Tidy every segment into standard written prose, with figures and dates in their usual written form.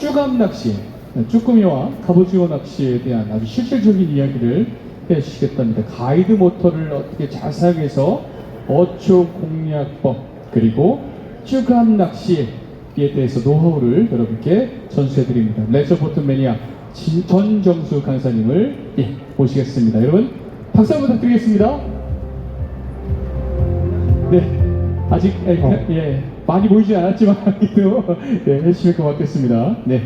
쭈감 낚시, 쭈꾸미와 갑오징어 낚시에 대한 아주 실질적인 이야기를 해주시겠답니다. 가이드 모터를 어떻게 자세하게 어초 공략법 그리고 쭈감 낚시에 대해서 노하우를 여러분께 전수해드립니다. 레저보트 매니아 전정수 강사님을 모시겠습니다. 여러분 박수 한번 부탁드리겠습니다. 네, 아직 많이 보이지 않았지만 해주시면 고맙겠습니다. 네.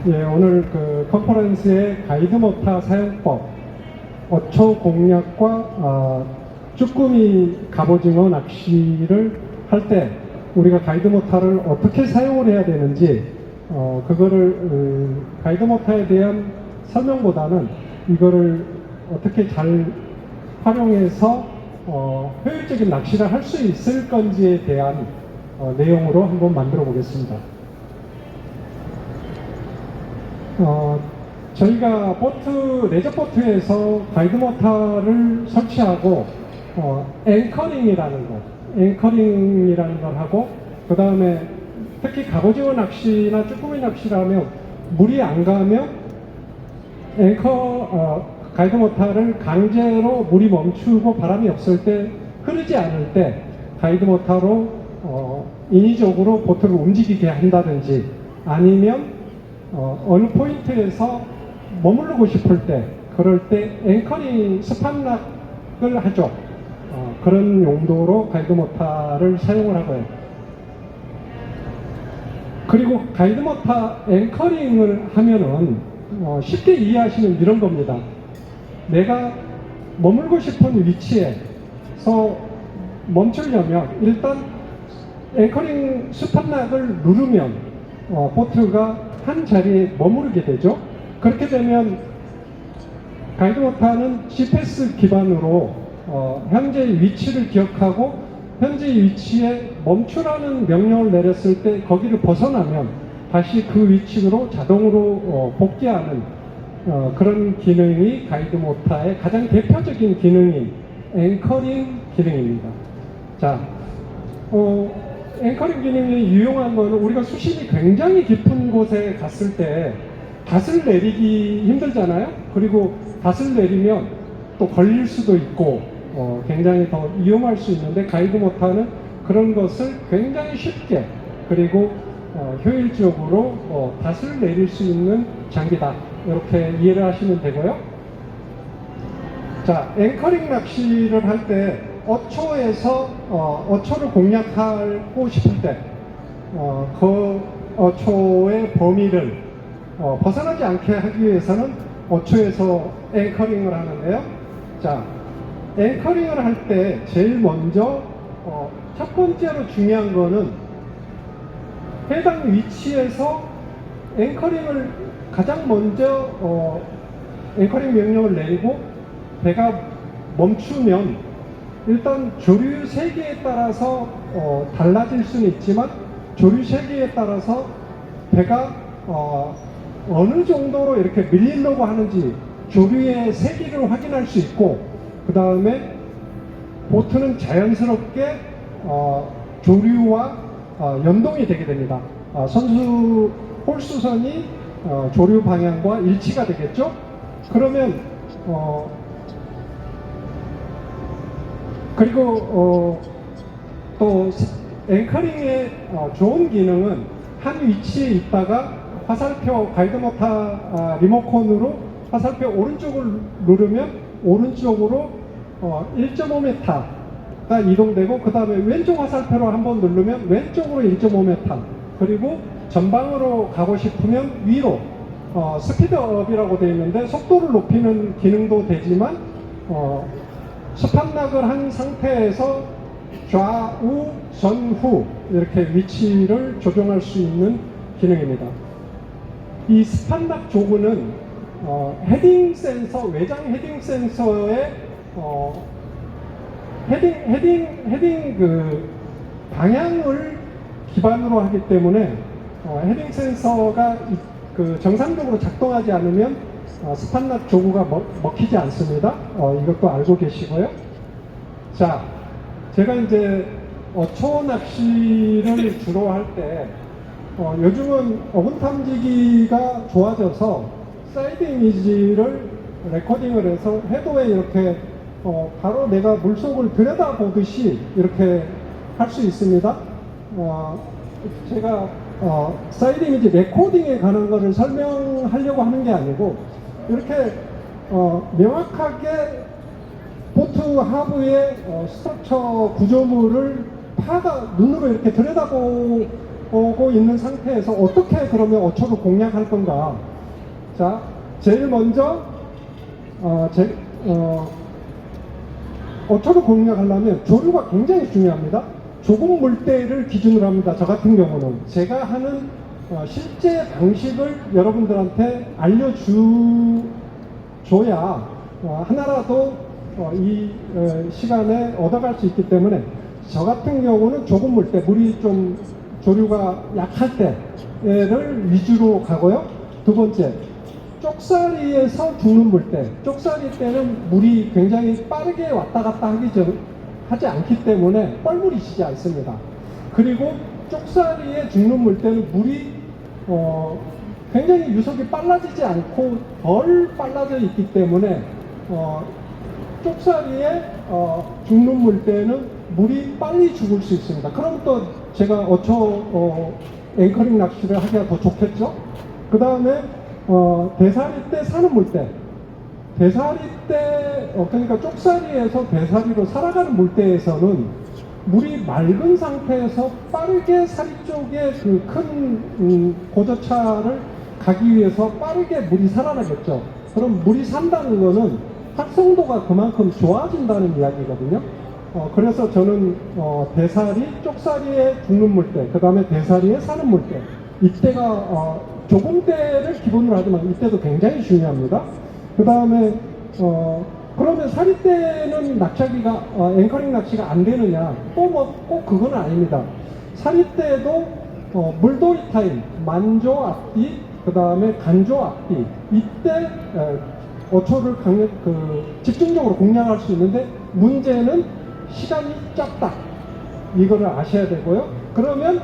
예, 오늘 그 컨퍼런스의 가이드 모터 사용법, 어초 공략과 쭈꾸미 갑오징어 낚시를 할 때 우리가 가이드 모터를 어떻게 사용을 해야 되는지 그거를 가이드 모터에 대한 설명보다는 이거를 어떻게 잘 활용해서 효율적인 낚시를 할 수 있을 건지에 대한 내용으로 한번 만들어 보겠습니다. 저희가 레저보트에서 가이드 모터를 설치하고 앵커링이라는 걸 하고, 그 다음에 특히 갑오징어 낚시나 쭈꾸미 낚시를 하면 물이 안 가면 가이드 모터를 강제로 물이 멈추고 바람이 없을 때, 흐르지 않을 때 가이드 모터로 인위적으로 보트를 움직이게 한다든지, 아니면 어느 포인트에서 머무르고 싶을 때, 그럴 때 앵커링 스팟락을 하죠. 그런 용도로 가이드 모터를 사용을 하고요. 그리고 가이드 모터 앵커링을 하면은 쉽게 이해하시면 이런 겁니다. 내가 머물고 싶은 위치에서 멈추려면 일단 앵커링 스팟락을 누르면 보트가 한 자리에 머무르게 되죠. 그렇게 되면 가이드 모터는 GPS 기반으로 현재 위치를 기억하고 현재 위치에 멈추라는 명령을 내렸을 때 거기를 벗어나면 다시 그 위치로 자동으로 복귀하는 그런 기능이 가이드 모터의 가장 대표적인 기능인 앵커링 기능입니다. 자, 앵커링 기능이 유용한 거는 우리가 수심이 굉장히 깊은 곳에 갔을 때 닷을 내리기 힘들잖아요. 그리고 닷을 내리면 또 걸릴 수도 있고 굉장히 더 위험할 수 있는데, 가이드 모터는 그런 것을 굉장히 쉽게 그리고 효율적으로 닷을 내릴 수 있는 장비다, 이렇게 이해를 하시면 되고요. 자, 앵커링 낚시를 할 때 어초를 공략하고 싶을 때 그 어초의 범위를 벗어나지 않게 하기 위해서는 어초에서 앵커링을 하는데요. 자, 앵커링을 할 때 제일 먼저 첫 번째로 중요한 거는 해당 위치에서 앵커링을 가장 먼저 앵커링 명령을 내리고 배가 멈추면 일단 조류 세기에 따라서 달라질 수는 있지만, 조류 세기에 따라서 배가 어느 정도로 이렇게 밀리려고 하는지 조류의 세기를 확인할 수 있고, 그 다음에 보트는 자연스럽게 조류와 연동이 되게 됩니다. 홀수선이 조류 방향과 일치가 되겠죠. 그러면 그리고 또 앵커링의 좋은 기능은 한 위치에 있다가 화살표, 가이드 모터 리모컨으로 화살표 오른쪽을 누르면 오른쪽으로 1.5m가 이동되고, 그 다음에 왼쪽 화살표로 한번 누르면 왼쪽으로 1.5m, 그리고 전방으로 가고 싶으면 위로 스피드업이라고 되어 있는데 속도를 높이는 기능도 되지만, 스팟락을 한 상태에서 좌우, 전후 이렇게 위치를 조정할 수 있는 기능입니다. 이 스팟락 조그는 헤딩 센서, 외장 헤딩 센서의 헤딩 그 방향을 기반으로 하기 때문에 헤딩 센서가 그 정상적으로 작동하지 않으면 스팟락 조그가 먹히지 않습니다. 이것도 알고 계시고요. 자, 제가 이제 어초 낚시를 주로 할 때 요즘은 어군 탐지기가 좋아져서 사이드 이미지를 레코딩을 해서 해도에 이렇게 바로 내가 물속을 들여다보듯이 이렇게 할 수 있습니다. 제가 사이드 이미지 레코딩에 관한 것을 설명하려고 하는 게 아니고 이렇게 명확하게 보트 하부의 스트럭처 구조물을 눈으로 이렇게 들여다보고 있는 상태에서 어떻게 그러면 어초를 공략할 건가? 자, 제일 먼저 어초를 공략하려면 조류가 굉장히 중요합니다. 조금 물대를 기준으로 합니다. 저 같은 경우는 제가 하는 실제 방식을 여러분들한테 알려줘야 하나라도 이 시간에 얻어갈 수 있기 때문에 저 같은 경우는 조금 물대, 물이 좀 조류가 약할 때를 위주로 가고요. 두 번째, 쪽사리에서 죽는 물대. 쪽사리 때는 물이 굉장히 빠르게 왔다 갔다 하지 않기 때문에 뻘물이 지지 않습니다. 그리고 쪽사리에 죽는 물때는 물이 굉장히 유속이 빨라지지 않고 덜 빨라져 있기 때문에 쪽사리에 죽는 물때는 물이 빨리 죽을 수 있습니다. 그럼 또 제가 어초 앵커링 낚시를 하기가 더 좋겠죠? 그 다음에 대사리 때 사는 물때. 대사리 때, 그러니까 쪽사리에서 대사리로 살아가는 물때에서는 물이 맑은 상태에서 빠르게 사리 쪽에 그 큰 고저차를 가기 위해서 빠르게 물이 살아나겠죠. 그럼 물이 산다는 거는 활성도가 그만큼 좋아진다는 이야기거든요. 그래서 저는 대사리, 쪽사리에 죽는 물때, 그 다음에 대사리에 사는 물때, 이때가 조금대를 기본으로 하지만 이때도 굉장히 중요합니다. 그 다음에 그러면 사리 때는 낚시하기가 앵커링 낚시가 안 되느냐? 또 뭐 꼭 그건 아닙니다. 사리 때도 물돌이 타임, 만조 앞뒤, 그 다음에 간조 앞뒤, 이때 어초를 집중적으로 공략할 수 있는데 문제는 시간이 짧다. 이거를 아셔야 되고요. 그러면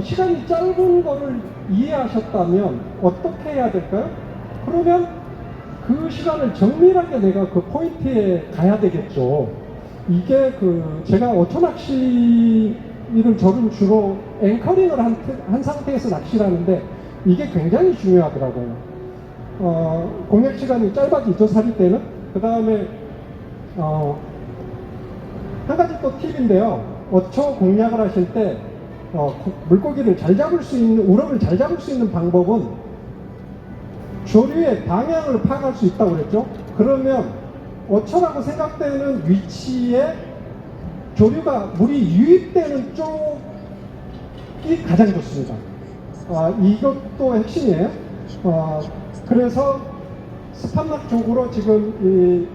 시간이 짧은 거를 이해하셨다면 어떻게 해야 될까요? 그러면 그 시간을 정밀하게 내가 그 포인트에 가야 되겠죠. 이게 제가 어초 낚시를 저는 주로 앵커링을 한 상태에서 낚시를 하는데 이게 굉장히 중요하더라고요. 공략 시간이 짧아지죠, 사리 때는. 그 다음에 한 가지 또 팁인데요. 어초 공략을 하실 때 물고기를 잘 잡을 수 있는, 우럭을 잘 잡을 수 있는 방법은 조류의 방향을 파악할 수 있다고 그랬죠. 그러면 어초라고 생각되는 위치에 조류가 물이 유입되는 쪽이 가장 좋습니다. 이것도 핵심이에요. 그래서 스판락 쪽으로 지금 이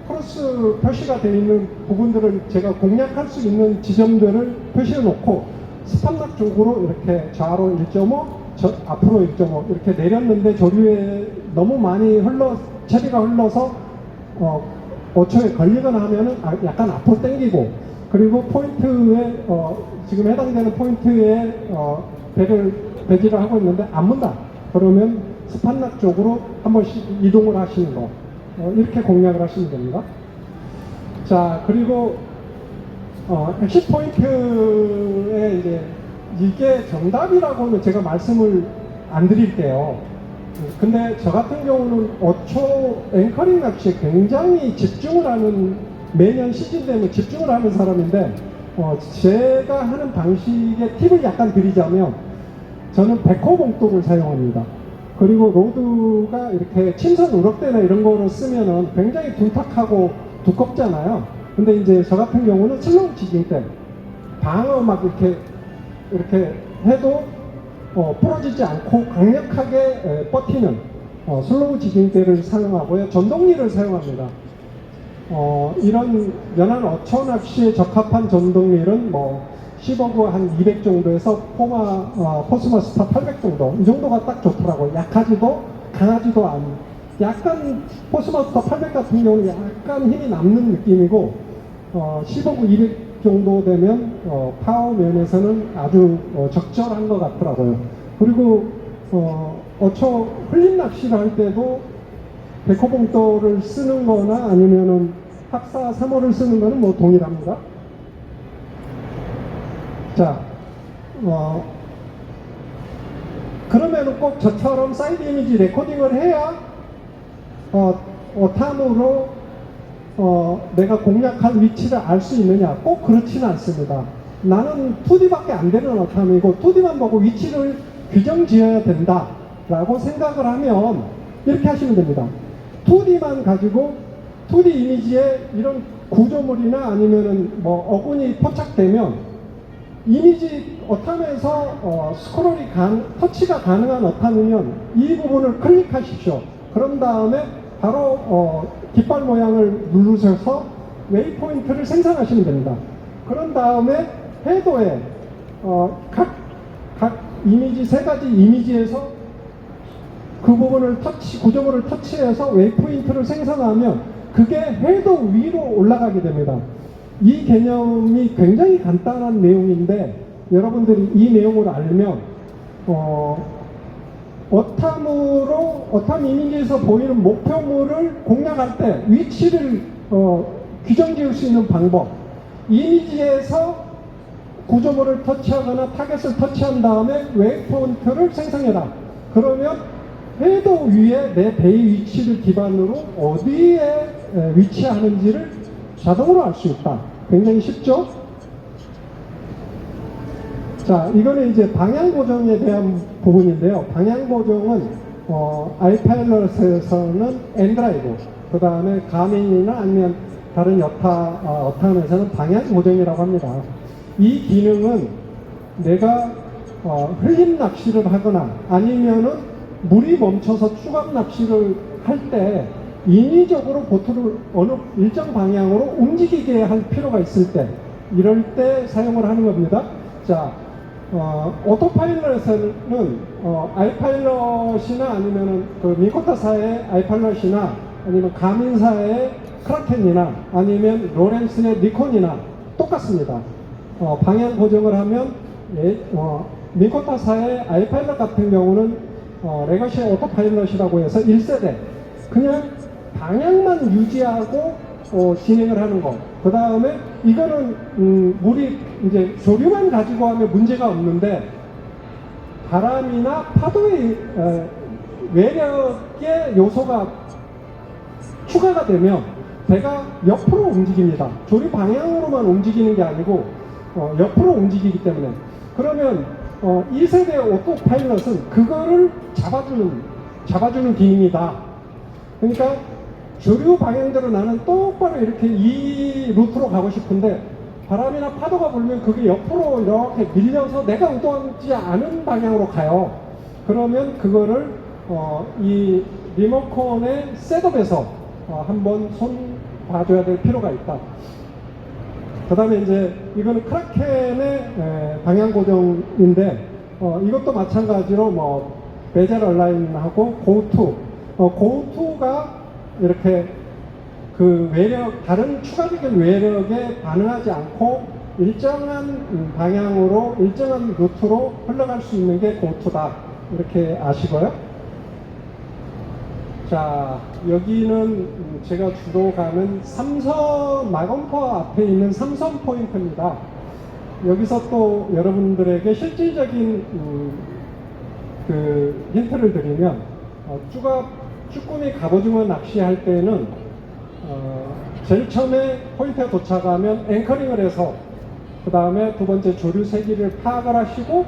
크로스 표시가 되어 있는 부분들을 제가 공략할 수 있는 지점들을 표시해 놓고 스판락 쪽으로 이렇게 좌로 1.5, 앞으로 1.5 이렇게 내렸는데 조류에 너무 많이 체리가 흘러서 어초에 걸리거나 하면은 약간 앞으로 당기고, 그리고 포인트에 지금 해당되는 포인트에 배지를 하고 있는데 안 문다. 그러면 스판락 쪽으로 한 번씩 이동을 하시는 거, 이렇게 공략을 하시면 됩니다. 자, 그리고 핵심 포인트에 이게 정답이라고는 제가 말씀을 안 드릴게요. 근데 저 같은 경우는 어초 앵커링 낚시에 굉장히 집중을 하는, 매년 시즌 되면 집중을 하는 사람인데 제가 하는 방식의 팁을 약간 드리자면 저는 백호 봉돌을 사용합니다. 그리고 로드가 이렇게 침선 우럭대나 이런 거로 쓰면은 굉장히 둔탁하고 두껍잖아요. 근데 이제 저 같은 경우는 슬로우 지깅 때 방어 막 이렇게 해도 부러지지 않고 강력하게 버티는 슬로우 지깅대를 사용하고요. 전동리를 사용합니다. 이런 연안 어초 낚시에 적합한 전동릴은 시버그 한 200 정도에서 포스마스터 800 정도, 이 정도가 딱 좋더라고요. 약하지도 강하지도 않은. 약간 포스마스터 800 같은 경우는 약간 힘이 남는 느낌이고 시버그 200 정도 되면 파워 면에서는 아주 적절한 것 같더라고요. 그리고 어초 흘림 낚시를 할 때도 백호봉돌을 쓰는 거나 아니면은 합사 3호를 쓰는 거는 뭐 동일합니다. 자, 그러면은 꼭 저처럼 사이드 이미지 레코딩을 해야 어탐으로 내가 공략할 위치를 알 수 있느냐? 꼭 그렇지는 않습니다. 나는 2D밖에 안 되는 어탐이고 2D만 보고 위치를 규정 지어야 된다 라고 생각을 하면 이렇게 하시면 됩니다. 2D만 가지고 2D 이미지에 이런 구조물이나 아니면은 뭐 어군이 포착되면 이미지 어탐에서 스크롤이 터치가 가능한 어탐이면 이 부분을 클릭하십시오. 그런 다음에 바로 깃발 모양을 누르셔서 웨이포인트를 생성하시면 됩니다. 그런 다음에 해도에 각 이미지 세 가지 이미지에서 그 부분을 구조물을 터치해서 웨이포인트를 생성하면 그게 해도 위로 올라가게 됩니다. 이 개념이 굉장히 간단한 내용인데 여러분들이 이 내용을 알면 어탐 이미지에서 보이는 목표물을 공략할 때 위치를 규정 지을 수 있는 방법, 이미지에서 구조물을 터치하거나 타겟을 터치한 다음에 웨이포인트를 생성해라. 그러면 해도 위에 내 배의 위치를 기반으로 어디에 위치하는지를 자동으로 알 수 있다. 굉장히 쉽죠? 자, 이거는 이제 방향 보정에 대한 부분인데요. 방향 보정은 아이파일럿에서는 엔드라이브, 그 다음에 가민이나 아니면 다른 어탐에서는 방향 보정이라고 합니다. 이 기능은 내가 흘림 낚시를 하거나 아니면은 물이 멈춰서 추각 낚시를 할 때 인위적으로 보트를 어느 일정 방향으로 움직이게 할 필요가 있을 때, 이럴 때 사용을 하는 겁니다. 자, 오토파일럿에서는 아이파일럿이나 아니면은 그 미코타사의 아이파일럿이나 아니면 가민사의 크라켄이나 아니면 로렌스의 니콘이나 똑같습니다. 방향 고정을 하면 미코타사의 아이파일럿 같은 경우는 레거시 오토파일럿이라고 해서 1세대 그냥 방향만 유지하고 진행을 하는 거. 그 다음에 이거는 물이 이제 조류만 가지고 하면 문제가 없는데 바람이나 파도의 외력의 요소가 추가가 되면 배가 옆으로 움직입니다. 조류 방향으로만 움직이는 게 아니고 옆으로 움직이기 때문에 그러면 1세대 오토파일럿은 그거를 잡아주는 기능이다. 그러니까 조류 방향대로 나는 똑바로 이렇게 이 루트로 가고 싶은데 바람이나 파도가 불면 그게 옆으로 이렇게 밀려서 내가 의도하지 않은 방향으로 가요. 그러면 그거를 이 리모컨의 셋업에서 한번 손 봐줘야 될 필요가 있다. 그 다음에 이제 이거는 크라켄의 방향 고정인데 이것도 마찬가지로 뭐 베젤 얼라인하고 고투가 이렇게 그 외력, 다른 추가적인 외력에 반응하지 않고 일정한 방향으로 일정한 루트로 흘러갈 수 있는 게 고투다. 이렇게 아시고요. 자, 여기는 제가 주로 가는 삼선 마건퍼 앞에 있는 삼선 포인트입니다. 여기서 또 여러분들에게 실질적인 그 힌트를 드리면 쭈꾸미 갑오징어 낚시할 때는 제일 처음에 포인트에 도착하면 앵커링을 해서 그 다음에 두 번째 조류 세기를 파악을 하시고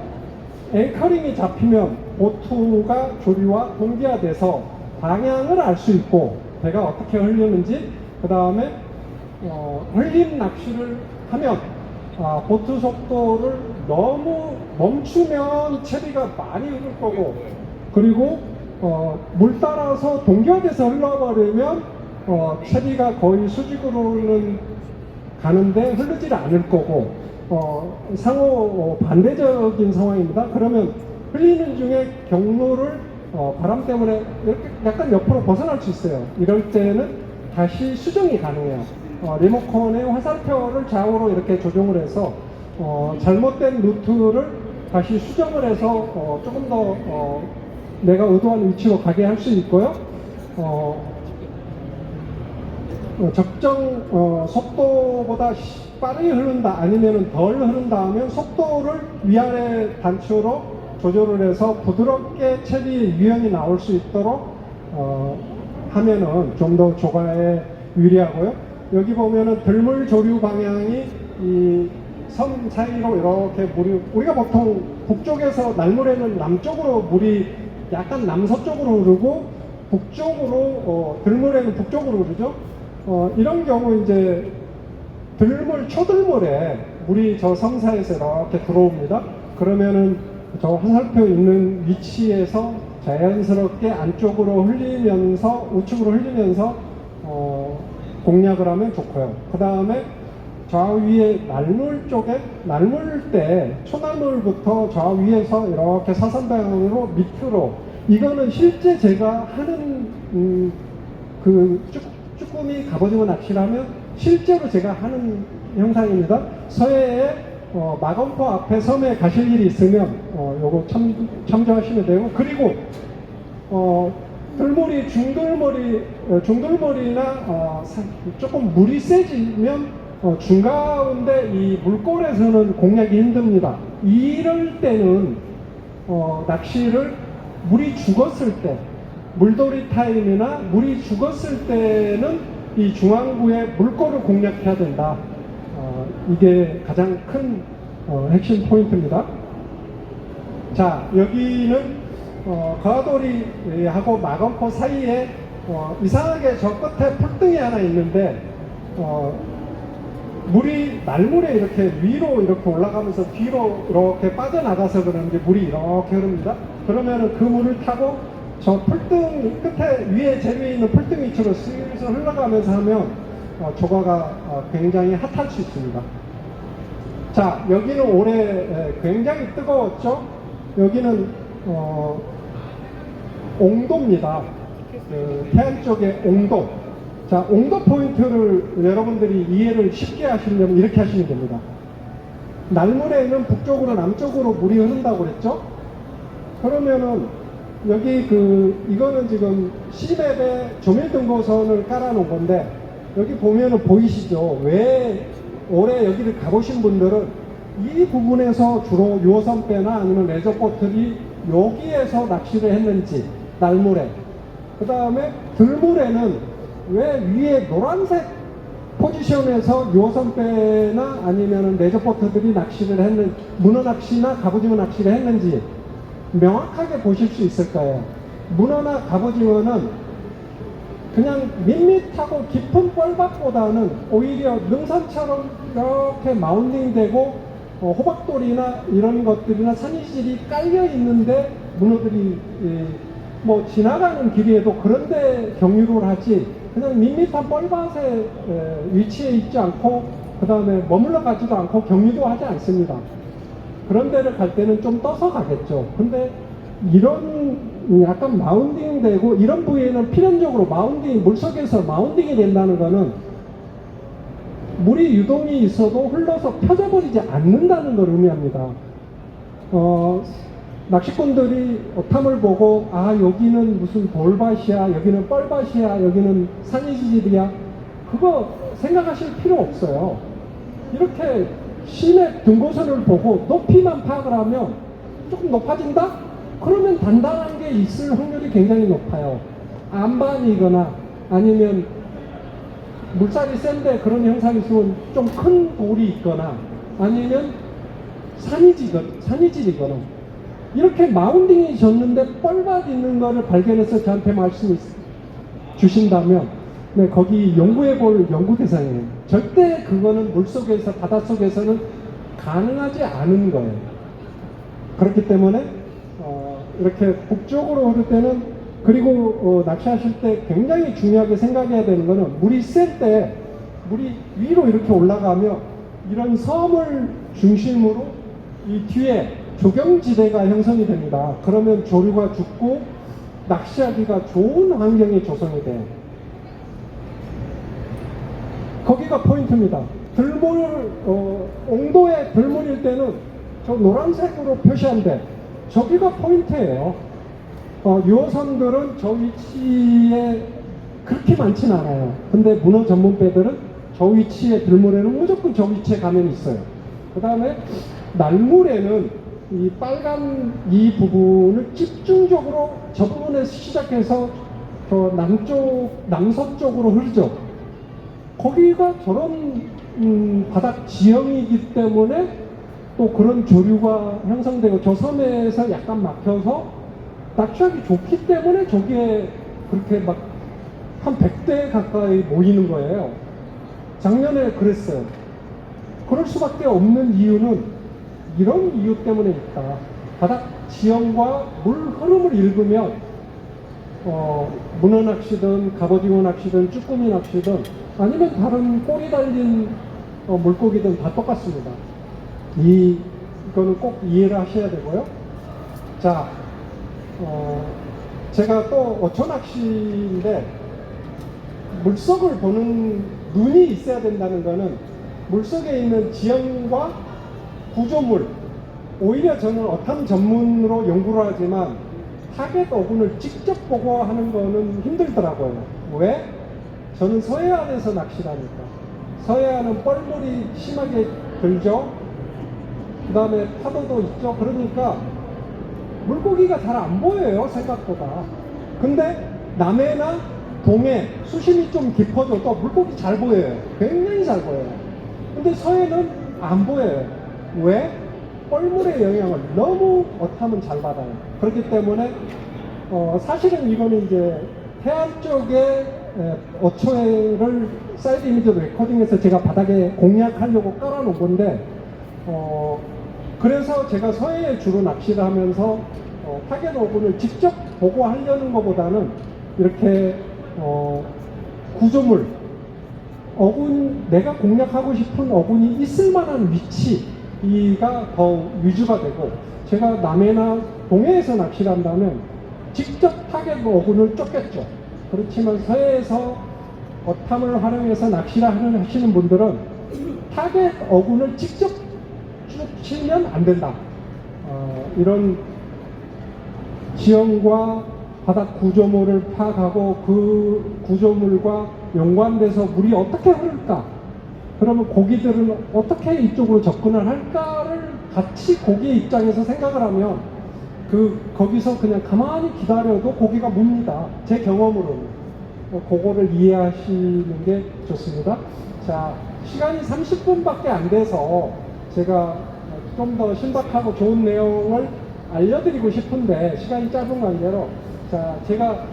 앵커링이 잡히면 보트가 조류와 동기화돼서 방향을 알 수 있고 배가 어떻게 흘리는지, 그 다음에 흘림 낚시를 하면 보트 속도를 너무 멈추면 채비가 많이 흐를 거고, 그리고 물 따라서 동기화돼서 흘러버리면 채비가 거의 수직으로는 가는데 흐르질 않을 거고, 상호 반대적인 상황입니다. 그러면 흘리는 중에 경로를 바람 때문에 이렇게 약간 옆으로 벗어날 수 있어요. 이럴 때는 다시 수정이 가능해요. 리모컨의 화살표를 좌우로 이렇게 조정을 해서 잘못된 루트를 다시 수정을 해서 조금 더 내가 의도한 위치로 가게 할 수 있고요. 적정 속도보다 빠르게 흐른다 아니면 덜 흐른다 하면 속도를 위아래 단추로 조절을 해서 부드럽게 체리 유형이 나올 수 있도록 하면은 좀 더 조가에 유리하고요. 여기 보면은 들물 조류 방향이 이 섬 사이로 이렇게 물이, 우리가 보통 북쪽에서 날물에는 남쪽으로 물이 약간 남서쪽으로 흐르고 북쪽으로 들물에는 북쪽으로 흐르죠. 이런 경우 이제 들물 초들물에 물이 저 섬사에서 이렇게 들어옵니다. 그러면은 저 화살표 있는 위치에서 자연스럽게 안쪽으로 흘리면서 우측으로 흘리면서 공략을 하면 좋고요. 그 다음에 좌위에 날물 쪽에 날물 때 초날물부터 좌위에서 이렇게 사선 방향으로 밑으로, 이거는 실제 제가 하는 그 쭈꾸미 갑오징어 낚시를 하면 실제로 제가 하는 형상입니다. 서해에 마건포 앞에 섬에 가실 일이 있으면 요거 참조하시면 되고, 그리고 들물이 중들물이나 조금 물이 세지면 중가운데 이 물골에서는 공략이 힘듭니다. 이럴 때는 낚시를 물이 죽었을 때, 물돌이 타임이나 물이 죽었을 때는 이 중앙부에 물골을 공략해야 된다. 이게 가장 큰 핵심 포인트입니다. 자, 여기는 거하돌이하고 마건포 사이에 이상하게 저 끝에 풀등이 하나 있는데 물이 날물에 이렇게 위로 이렇게 올라가면서 뒤로 이렇게 빠져나가서 그런지 물이 이렇게 흐릅니다. 그러면은 그 물을 타고 저 풀등 끝에 위에 제일 위에 있는 풀등 위치로 슬슬 흘러가면서 하면 조과가 굉장히 핫할 수 있습니다. 자, 여기는 올해 굉장히 뜨거웠죠. 여기는 옹도입니다. 태안 쪽에 옹도. 자, 옹도 포인트를 여러분들이 이해를 쉽게 하시려면 이렇게 하시면 됩니다. 날물에는 북쪽으로 남쪽으로 물이 흐른다고 그랬죠? 그러면은 여기 이거는 지금 시맵에 조밀등고선을 깔아놓은 건데, 여기 보면은 보이시죠? 왜 올해 여기를 가보신 분들은 이 부분에서 주로 유어선배나 아니면 레저보트들이 여기에서 낚시를 했는지, 날물에. 그 다음에 들물에는 왜 위에 노란색 포지션에서 유어선배나 아니면 레저보트들이 낚시를 했는지, 문어 낚시나 갑오징어 낚시를 했는지 명확하게 보실 수 있을 거예요. 문어나 갑오징어는 그냥 밋밋하고 깊은 뻘밭보다는 오히려 능선처럼 이렇게 마운딩 되고 호박돌이나 이런 것들이나 산이질이 깔려 있는데 문어들이 뭐 지나가는 길에도 그런데 경유를 하지, 그냥 밋밋한 뻘밭에 위치해 있지 않고 그 다음에 머물러 가지도 않고 경유도 하지 않습니다. 그런 데를 갈 때는 좀 떠서 가겠죠. 근데 이런 약간 마운딩 되고 이런 부위에는 필연적으로 물속에서 마운딩이 된다는 거는 물이 유동이 있어도 흘러서 펴져버리지 않는다는 걸 의미합니다. 낚시꾼들이 어탐을 보고 여기는 무슨 돌밭이야, 여기는 뻘밭이야, 여기는 산이지질이야, 그거 생각하실 필요 없어요. 이렇게 시내 등고선을 보고 높이만 파악을 하면 조금 높아진다? 그러면 단단한 게 있을 확률이 굉장히 높아요. 안반이거나 아니면 물살이 센데 그런 현상이 있으면 좀 큰 돌이 있거나 아니면 산이질이거나 이렇게 마운딩이 졌는데 뻘밭 있는 거를 발견해서 저한테 말씀 주신다면 네, 거기 연구해 볼 연구 대상이에요. 절대 그거는 물속에서 바닷속에서는 가능하지 않은 거예요. 그렇기 때문에 이렇게 북쪽으로 흐를 때는, 그리고 낚시하실 때 굉장히 중요하게 생각해야 되는 거는 물이 셀 때 물이 위로 이렇게 올라가며 이런 섬을 중심으로 이 뒤에 조경지대가 형성이 됩니다. 그러면 조류가 죽고 낚시하기가 좋은 환경이 조성이 돼요. 거기가 포인트입니다. 옹도에 들물일 때는 저 노란색으로 표시한데 저기가 포인트예요. 유호선들은 저 위치에 그렇게 많진 않아요. 근데 문어 전문 배들은 저 위치에 들물에는 무조건 저 위치에 가면 있어요. 그 다음에 날물에는 이 빨간 이 부분을 집중적으로 저 부분에서 시작해서 저 남서쪽으로 흐르죠. 거기가 저런 바닥 지형이기 때문에 또 그런 조류가 형성되고 저 섬에서 약간 막혀서 낚시하기 좋기 때문에 저기에 그렇게 막 한 100대 가까이 모이는 거예요. 작년에 그랬어요. 그럴 수밖에 없는 이유는 이런 이유 때문에 있다. 바닥 지형과 물 흐름을 읽으면 문어 낚시든 갑오징어 낚시든 쭈꾸미 낚시든 아니면 다른 꼬리 달린 물고기든 다 똑같습니다. 이거는 꼭 이해를 하셔야 되고요. 자, 제가 또 어초 낚시인데 물속을 보는 눈이 있어야 된다는 거는 물속에 있는 지형과 구조물, 오히려 저는 어탐 전문으로 연구를 하지만 타겟 어군을 직접 보고 하는 거는 힘들더라고요. 왜? 저는 서해안에서 낚시를 하니까. 서해안은 뻘물이 심하게 들죠. 그 다음에 파도도 있죠. 그러니까 물고기가 잘 안 보여요, 생각보다. 근데 남해나 동해 수심이 좀 깊어져도 물고기 잘 보여요. 굉장히 잘 보여요. 근데 서해는 안 보여요. 왜? 뻘물의 영향을 너무 어탐은 잘 받아요. 그렇기 때문에 사실은 이거는 이제 해안 쪽에 어초회를 사이드 이미지로 레코딩해서 제가 바닥에 공략하려고 깔아놓은 건데 그래서 제가 서해에 주로 낚시를 하면서 타겟 어군을 직접 보고 하려는 것보다는 이렇게 구조물 어군, 내가 공략하고 싶은 어군이 있을 만한 위치가 더 위주가 되고, 제가 남해나 동해에서 낚시를 한다면 직접 타겟 어군을 쫓겠죠. 그렇지만 서해에서 어탐을 활용해서 낚시를 하시는 분들은 타겟 어군을 직접 치면 안 된다. 이런 지형과 바닥 구조물을 파악하고 그 구조물과 연관돼서 물이 어떻게 흐를까? 그러면 고기들은 어떻게 이쪽으로 접근을 할까를 같이 고기의 입장에서 생각을 하면 거기서 그냥 가만히 기다려도 고기가 뭅니다. 제 경험으로는. 그거를 이해하시는 게 좋습니다. 자, 시간이 30분밖에 안 돼서 제가 좀 더 신박하고 좋은 내용을 알려드리고 싶은데 시간이 짧은 관계로, 자, 제가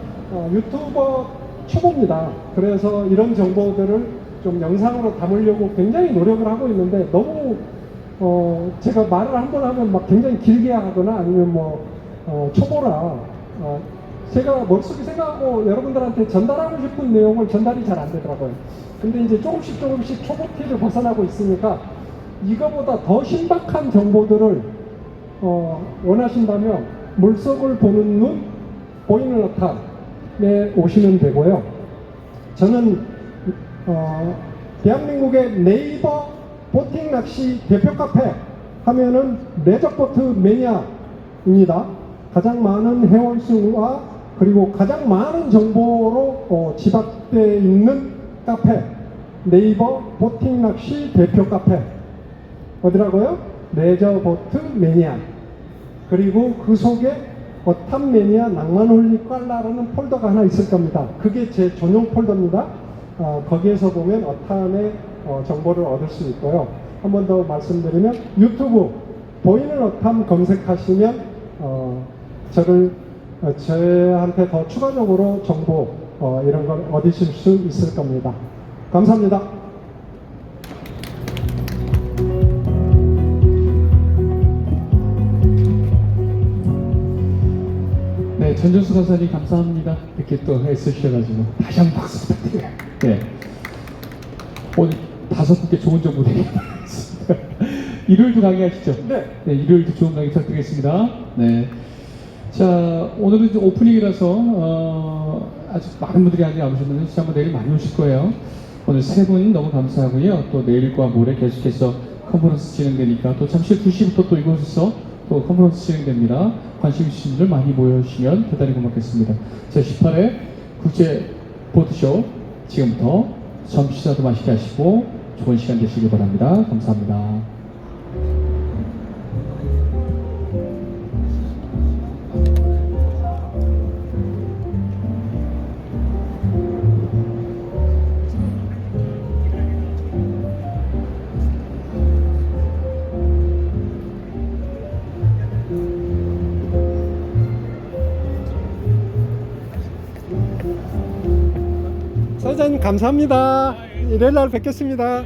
유튜버 초보입니다. 그래서 이런 정보들을 좀 영상으로 담으려고 굉장히 노력을 하고 있는데, 너무 제가 말을 한 번 하면 막 굉장히 길게 하거나 아니면 초보라 제가 머릿속에 생각하고 여러분들한테 전달하고 싶은 내용을 전달이 잘 안 되더라고요. 근데 이제 조금씩 초보 티를 벗어나고 있으니까 이거보다 더 신박한 정보들을 원하신다면 물속을 보는 눈, 보이는 어탐에 오시면 되고요. 저는 대한민국의 네이버 보팅 낚시 대표 카페 하면은 레저보트 매니아입니다. 가장 많은 회원 수와 그리고 가장 많은 정보로 집약되어 있는 카페, 네이버 보팅 낚시 대표 카페. 어디라고요? 레저보트 매니아. 그리고 그 속에 어탐 매니아 낭만홀리 깔라라는 폴더가 하나 있을 겁니다. 그게 제 전용 폴더입니다. 거기에서 보면 어탐의 정보를 얻을 수 있고요. 한 번 더 말씀드리면 유튜브 보이는 어탐 검색하시면 저한테 더 추가적으로 정보 이런 걸 얻으실 수 있을 겁니다. 감사합니다. 네, 전준수 강사님 감사합니다. 이렇게 또 애쓰셔가지고 다시 한번 박수 부탁드려요. 네, 오늘 5분께 좋은 정보 드리겠습니다. 일요일도 강의하시죠? 네. 네, 일요일도 좋은 강의 부탁드리겠습니다. 네. 자, 오늘은 이제 오프닝이라서 아직 많은 분들이 아직 안 오셨는데 시장 내일 많이 오실 거예요. 오늘 세 분 너무 감사하고요. 또 내일과 모레 계속해서 컨퍼런스 진행되니까 또 잠시 2시부터 또 이곳에서 또 컨퍼런스 진행됩니다. 관심 있으신 분들 많이 모여주시면 대단히 고맙겠습니다. 제18회 국제 보트쇼 지금부터 점심 식사도 맛있게 하시고 좋은 시간 되시길 바랍니다. 감사합니다. 사장님 감사합니다. 일요일 날 뵙겠습니다.